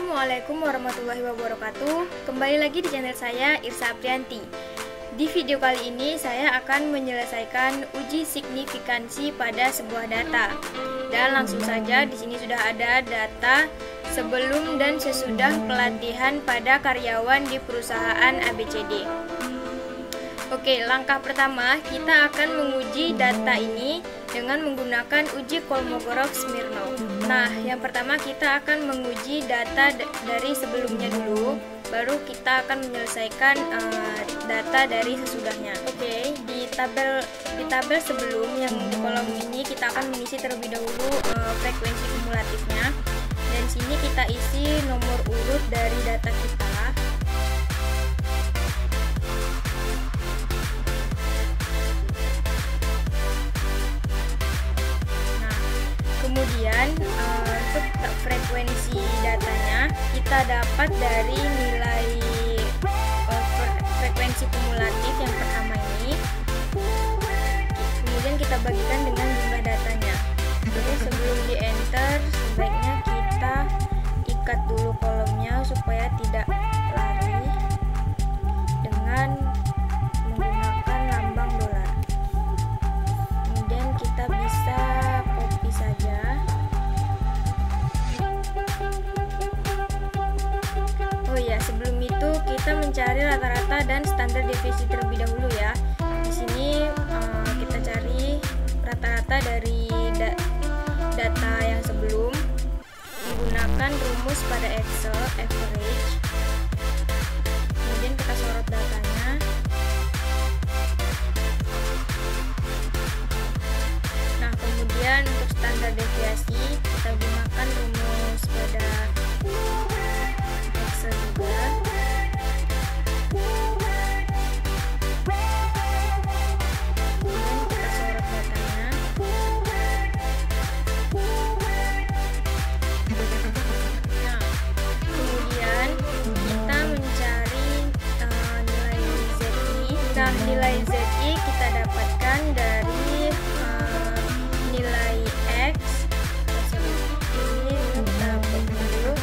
Assalamualaikum warahmatullahi wabarakatuh. Kembali lagi di channel saya, Irsa Aprianti. Di video kali ini saya akan menyelesaikan uji signifikansi pada sebuah data. Dan langsung saja di sini sudah ada data sebelum dan sesudah pelatihan pada karyawan di perusahaan ABCD. Oke, langkah pertama kita akan menguji data ini dengan menggunakan uji Kolmogorov-Smirnov. Nah, yang pertama kita akan menguji data dari sebelumnya dulu, baru kita akan menyelesaikan data dari sesudahnya. Oke, di tabel sebelum yang di kolom ini kita akan mengisi terlebih dahulu frekuensi kumulatifnya. Dan sini kita isi nomor urut dari data kita. Kemudian untuk frekuensi datanya kita dapat dari nilai frekuensi kumulatif yang pertama ini. Kemudian kita bagikan dengan jumlah datanya. Jadi sebelum di enter sebaiknya kita ikat dulu kolomnya supaya tidak lari dengan menggunakan lambang dolar. Kemudian kita bisa copy saja. Oh ya, sebelum itu kita mencari rata-rata dan standar deviasi terlebih dahulu ya. Di sini kita cari rata-rata dari data yang sebelum menggunakan rumus pada Excel average. Kemudian kita sorot datanya. Nah, kemudian untuk standar deviasi kita gunakan rumus pada Excel juga. Kemudian kita sorot datanya. Nah, kemudian kita mencari nilai ZI. Nah, nilai ZI kita dapatkan dari nilai X. Ini kita dulu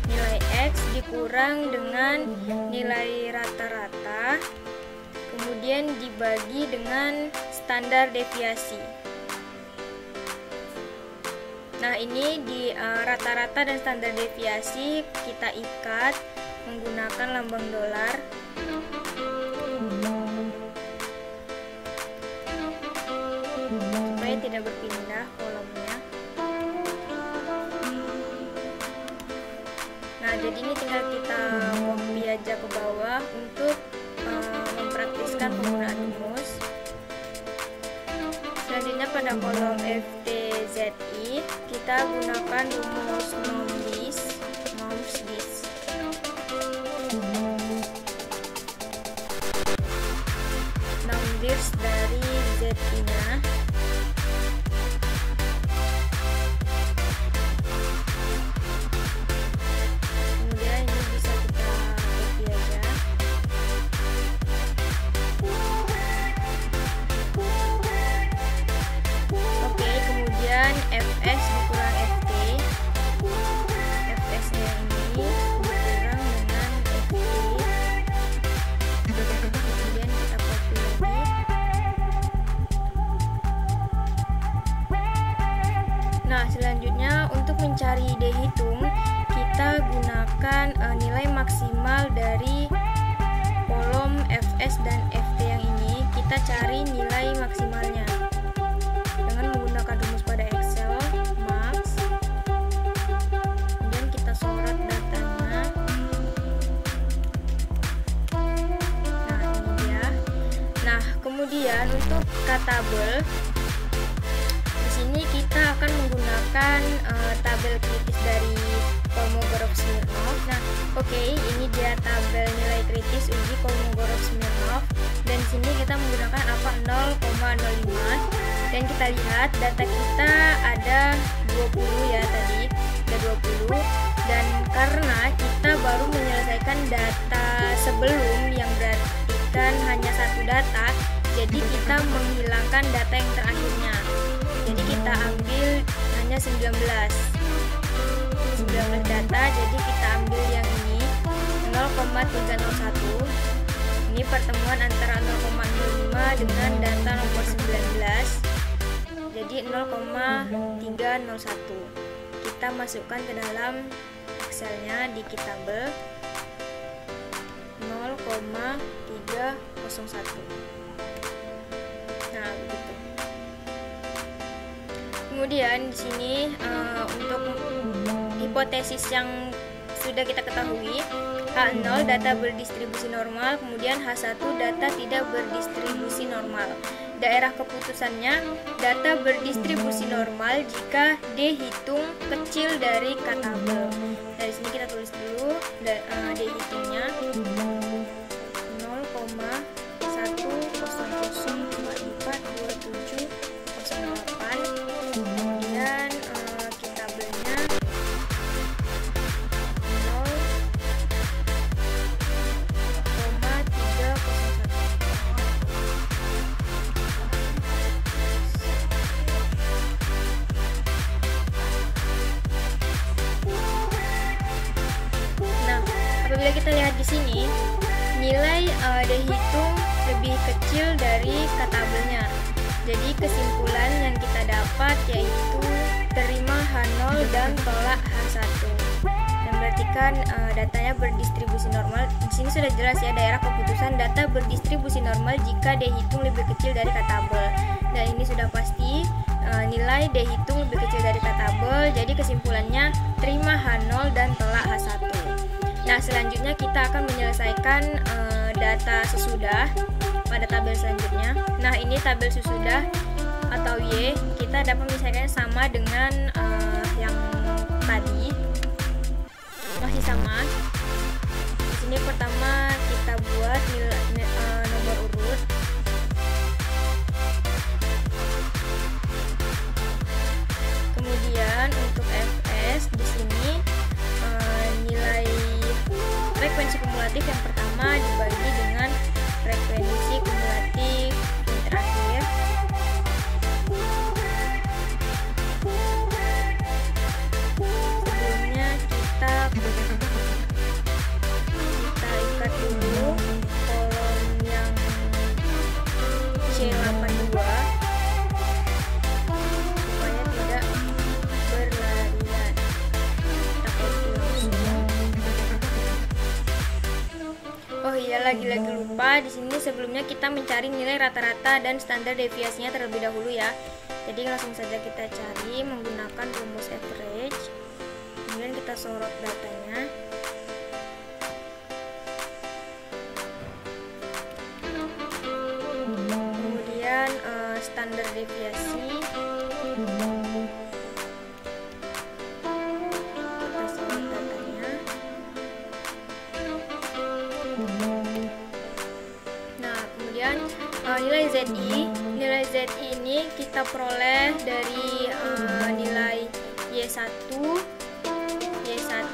nilai X dikurang dengan nilai rata-rata, kemudian dibagi dengan standar deviasi. Nah, ini di rata-rata dan standar deviasi kita ikat menggunakan lambang dolar. Supaya tidak berpindah kolomnya. Nah, jadi ini tinggal kita copy aja ke bawah untuk mempraktiskan penggunaan rumus. Selanjutnya pada kolom FTZI kita gunakan rumus nomdis dari ZI-nya. Kemudian ini bisa kita copy aja. Oke, kemudian FS dikurang FT. FS-nya ini dikurang dengan FT. Kemudian kita copy lagi. Nah, selanjutnya untuk mencari dehitung kita gunakan nilai maksimal dari kolom FS dan FT yang ini. Kita cari nilai maksimalnya dengan menggunakan rumus pada Excel max. Kemudian kita sorot datanya. Nah, ini dia. Nah, kemudian untuk tabel ini kita akan menggunakan tabel kritis dari Kolmogorov-Smirnov. Nah, oke, ini dia tabel nilai kritis uji Kolmogorov-Smirnov. Dan di sini kita menggunakan alfa 0,05. Dan kita lihat data kita ada 20 ya tadi, ada 20. Dan karena kita baru menyelesaikan data sebelum yang berarti hanya satu data, jadi kita menghilangkan data yang terakhirnya. Jadi kita ambil hanya 19. 19 data, jadi kita ambil yang ini 0,301. Ini pertemuan antara 0,05 dengan data nomor 19, jadi 0,301. Kita masukkan ke dalam Excelnya di Kitable 0,301. Nah, begitu. Kemudian di sini untuk hipotesis yang sudah kita ketahui, H0 data berdistribusi normal, kemudian H1 data tidak berdistribusi normal. Daerah keputusannya data berdistribusi normal jika D hitung kecil dari K-tabel. Dari sini kita tulis dulu D hitungnya 0,100442708. Kemudian K-tabelnya 0,301. Apabila kita lihat di sini, nilai D hitung lebih kecil dari K-tabelnya. Jadi kesimpulan yang kita dapat yaitu terima H0 dan tolak H1. Dan berarti kan datanya berdistribusi normal. Di sini sudah jelas ya, daerah keputusan data berdistribusi normal jika D hitung lebih kecil dari K-tabel. Dan ini sudah pasti nilai D hitung lebih kecil dari K-tabel. Jadi kesimpulannya terima H0 dan tolak H1. Nah, selanjutnya kita akan menyelesaikan data sesudah pada tabel selanjutnya. Nah, ini tabel sesudah atau Y, kita dapat menyelesaikannya sama dengan yang tadi. Masih sama. Di sini pertama kita buat nomor urut. Kemudian untuk Fs di sini nilai frekuensi kumulatif yang pertama dibagi dengan frekuensi kumulatif yang terakhir. Sebelumnya kita ikat dulu kolom yang C82 supaya tidak berlarian. Kita copy langsung. Oh iya, lagi-lagi lupa, di sini sebelumnya kita mencari nilai rata-rata dan standar deviasinya terlebih dahulu ya. Jadi langsung saja kita cari menggunakan rumus average. Kemudian kita sorot datanya. Kemudian standar deviasi. Kita sorot datanya. Nah, kemudian nilai ZI ini kita peroleh dari nilai Y1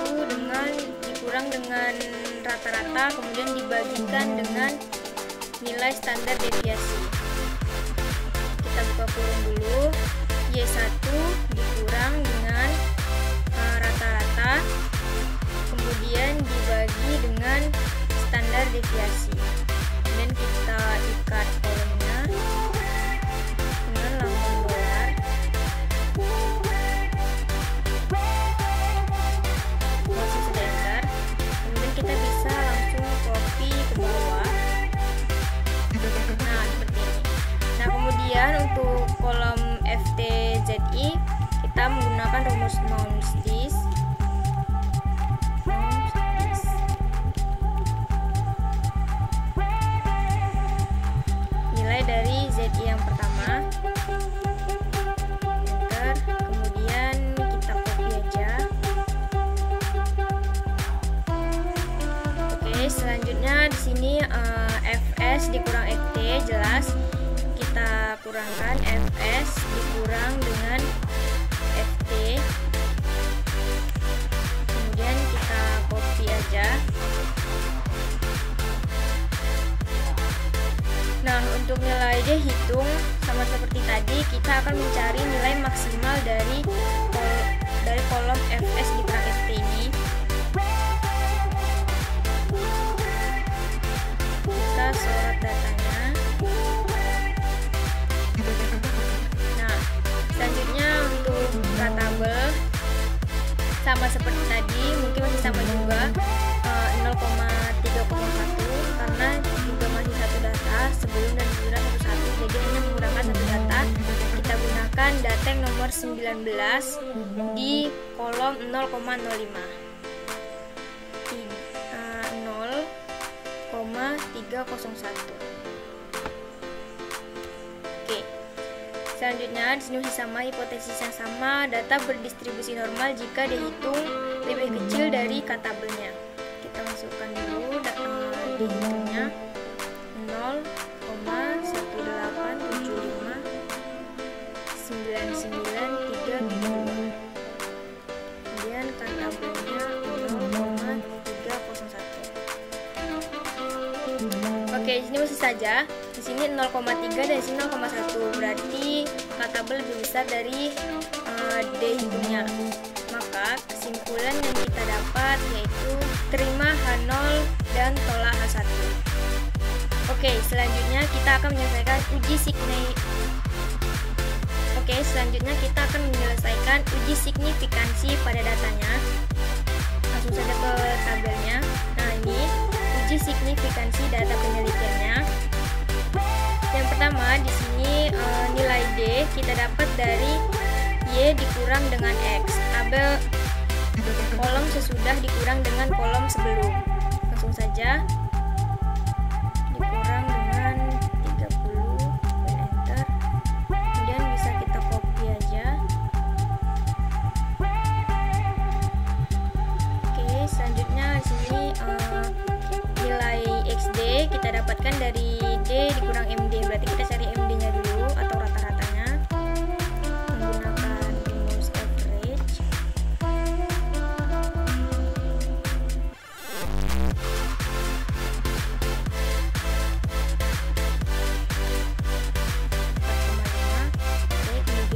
dengan dikurang dengan rata-rata, kemudian dibagikan dengan nilai standar deviasi. Kita buka kurung dulu, Y1 dikurang dengan rata-rata, kemudian dibagi dengan standar deviasi. Kemudian kita ikat kolomnya dengan lambang dolar. Proses sudah enter. Kemudian kita bisa langsung copy ke bawah. Nah, seperti ini. Nah, kemudian untuk kolom FTZI kita menggunakan rumus Mounds-Diss. Nilai dari ZI yang pertama, enter, kemudian kita copy aja. Oke, selanjutnya di sini Fs dikurang FT, jelas kita kurangkan Fs dikurang dengan FT, kemudian kita copy aja. Nah, untuk nilai D hitung sama seperti tadi, kita akan mencari nilai maksimal dari kolom Fs dikurang FT. sama seperti tadi, mungkin masih sama juga 0,301 karena juga masih satu data sebelum dan sesudah satu-satu, jadi hanya menggunakan satu data. Kita gunakan data yang nomor 19 di kolom 0,05 0,301. Oke. Selanjutnya di sini masih sama, hipotesis yang sama, data berdistribusi normal jika dihitung lebih kecil dari k tabelnya. Kita masukkan dulu dihitungnya 0,187599372. Kemudian k tabelnya 0,301. Oke, di sini masih saja. Di sini 0,3 dan di sini 0,1. Berarti k tabel lebih besar dari D hitungnya. Maka kesimpulan yang kita dapat yaitu terima H0 dan tolak H1. Oke, selanjutnya kita akan menyelesaikan uji signifikansi pada datanya. Langsung saja ke tabelnya. Nah, ini uji signifikansi data penelitiannya. Yang pertama di sini nilai D kita dapat dari Y dikurang dengan X. Tabel kolom sesudah dikurang dengan kolom sebelum. Langsung saja dikurang dengan 30 dan enter. Kemudian bisa kita copy aja. Oke, selanjutnya di sini nilai XD kita dapatkan dari D dikurang MD. Berarti kita cari MD-nya dulu atau rata-ratanya menggunakan rumus average.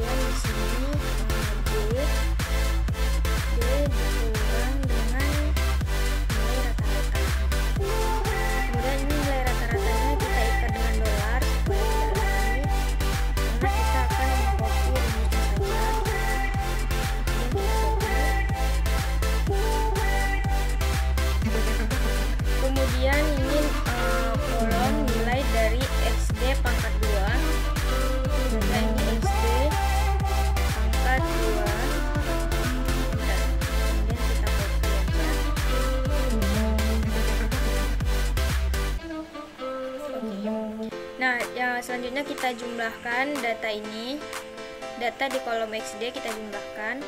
Kemudian di sini D dikurang dengan nilai rata-rata. Kemudian ini nilai rata-ratanya kita ikat dengan dolar supaya tidak lagi, karena kita akan mengcopy rumusnya saja. Kemudian ini kolom nilai dari XD pangkat 2. Nah, ini XD pangkat 2. Kemudian kita copy aja. Nah, yang selanjutnya kita jumlahkan data ini. Data di kolom XD kita jumlahkan.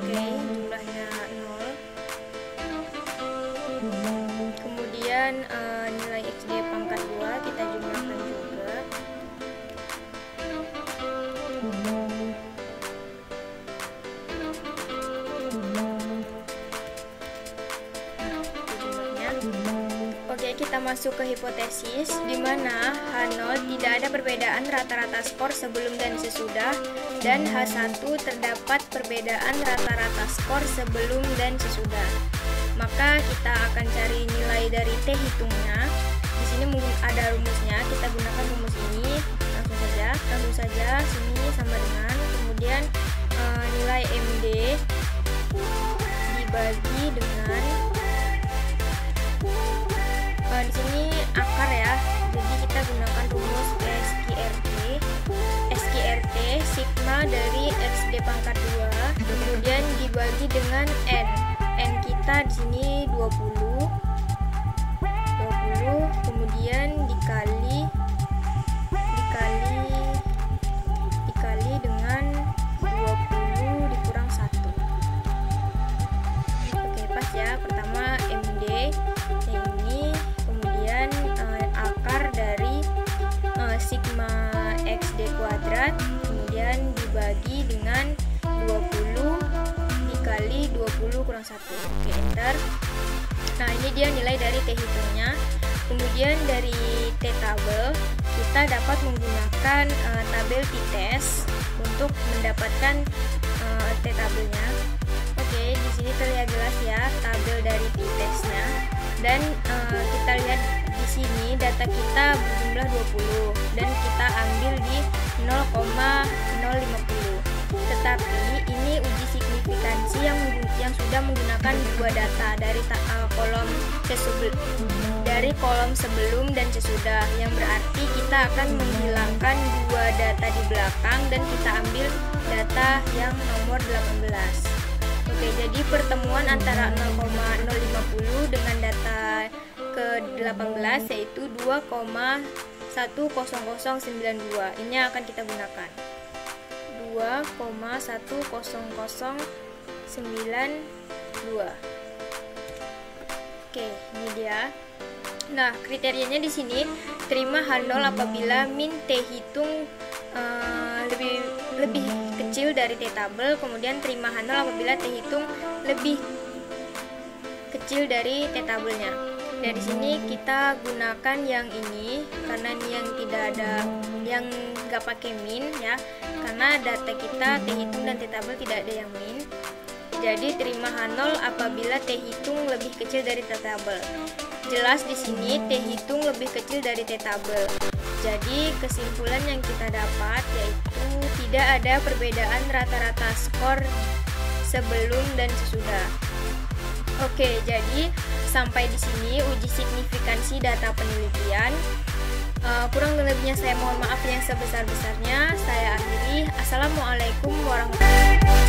Oke, jumlahnya 0. Kemudian nilai XD pangkat 2 kita jumlahkan juga. Oke, kita masuk ke hipotesis di mana H0 tidak ada perbedaan rata-rata skor sebelum dan sesudah, dan H1 terdapat perbedaan rata-rata skor sebelum dan sesudah. Maka kita akan cari nilai dari T hitungnya. Di sini mungkin ada rumusnya, kita gunakan rumus ini. Langsung saja sini sama dengan, kemudian nilai MD dibagi dengan di sini akar ya, jadi kita gunakan rumus SQRT sigma dari XD pangkat 2, kemudian dibagi dengan N kita di sini 20, kemudian dikali dengan 20 dikurang 1. Oke, pas ya. Pertama MD yang ini, kemudian akar dari sigma XD kuadrat, kemudian dibagi dengan 20 dikali 20 kurang 1. Oke, enter. Nah, ini dia nilai dari T hitungnya. Kemudian dari T tabel kita dapat menggunakan tabel t-test untuk mendapatkan T tabelnya. Oke, di sini terlihat jelas ya tabel dari t-testnya, dan kita lihat di data kita berjumlah 20 dan kita ambil di 0,050. Tetapi ini uji signifikansi yang sudah menggunakan dua data dari kolom sebelum dan sesudah, yang berarti kita akan menghilangkan dua data di belakang dan kita ambil data yang nomor 18. Oke, jadi pertemuan antara 0,050 dengan data ke-18 yaitu 2,10092. Ini yang akan kita gunakan. 2,10092. Oke, ini dia. Nah, kriterianya di sini terima H0 apabila min T hitung lebih kecil dari T tabel, kemudian terima H0 apabila T hitung lebih kecil dari T tabelnya. Dari sini kita gunakan yang ini karena ini yang tidak ada, yang nggak pakai min ya, karena data kita T hitung dan T tabel tidak ada yang min. Jadi terima H0 apabila T hitung lebih kecil dari T tabel. Jelas di sini T hitung lebih kecil dari T tabel. Jadi kesimpulan yang kita dapat yaitu tidak ada perbedaan rata-rata skor sebelum dan sesudah. Oke, jadi sampai di sini uji signifikansi data penelitian. Kurang lebihnya saya mohon maaf yang sebesar-besarnya. Saya akhiri. Assalamualaikum warahmatullahi wabarakatuh.